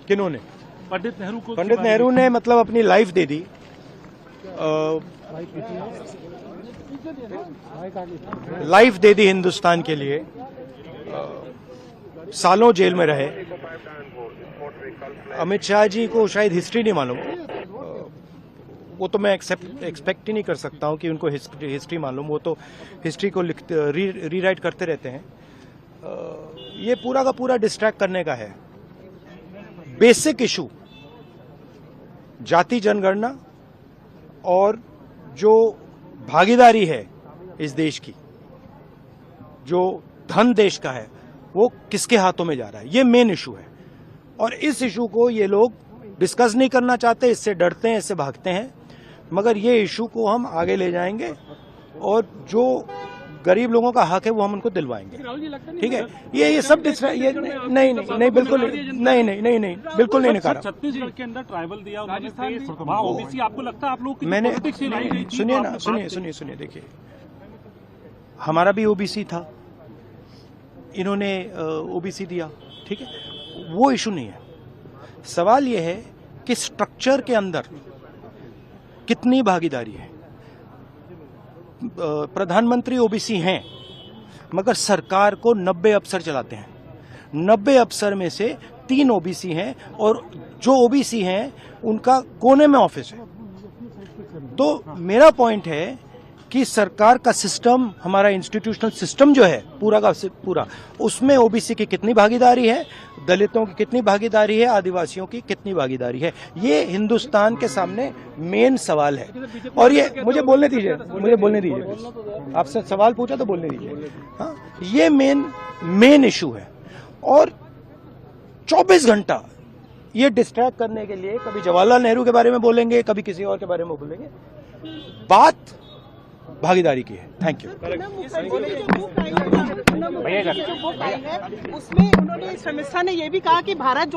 किन्होंने? पंडित नेहरू को। पंडित नेहरू ने मतलब अपनी लाइफ दे दी, लाइफ दे दी हिंदुस्तान के लिए, सालों जेल में रहे। अमित शाह जी को शायद हिस्ट्री नहीं मालूम, वो तो मैं एक्सपेक्ट ही नहीं कर सकता हूं कि उनको हिस्ट्री मालूम। वो तो हिस्ट्री को रीराइट करते रहते हैं। ये पूरा का पूरा डिस्ट्रैक्ट करने का है। बेसिक इशू जाति जनगणना और जो भागीदारी है इस देश की, जो धन देश का है, वो किसके हाथों में जा रहा है, ये मेन इशू है। और इस इशू को ये लोग डिस्कस नहीं करना चाहते, इससे डरते हैं, इससे भागते हैं। मगर ये इशू को हम आगे ले जाएंगे और जो गरीब लोगों का हक है वो हम उनको दिलवाएंगे। ठीक है, ये सब ये नहीं बिल्कुल नहीं बिल्कुल नहीं नकारा। छत्तीसगढ़ के अंदर ट्राइबल दिया वहाँ ओबीसी, आपको लगता है आप लोग मैंने सुनिए देखिए, हमारा भी ओबीसी था, इन्होंने ओबीसी दिया, ठीक है, वो इशू नहीं है। सवाल ये है कि स्ट्रक्चर के अंदर कितनी भागीदारी है। प्रधानमंत्री ओबीसी हैं, मगर सरकार को 90 अफसर चलाते हैं। 90 अफसर में से 3 ओबीसी हैं और जो ओबीसी हैं उनका कोने में ऑफिस है। तो मेरा पॉइंट है कि सरकार का सिस्टम, हमारा इंस्टीट्यूशनल सिस्टम जो है पूरा का पूरा, उसमें ओबीसी की कितनी भागीदारी है, दलितों की कितनी भागीदारी है, आदिवासियों की कितनी भागीदारी है, ये हिंदुस्तान के सामने मेन सवाल है। और ये मुझे बोलने दीजिए, आपसे सवाल पूछा तो बोलने दीजिए। हाँ, ये मेन इशू है। और 24 घंटा ये डिस्ट्रैक्ट करने के लिए कभी जवाहरलाल नेहरू के बारे में बोलेंगे, कभी किसी और के बारे में बोलेंगे। बात भागीदारी की है। Thank you. उसमें उन्होंने, समीक्षा ने यह भी कहा कि भारत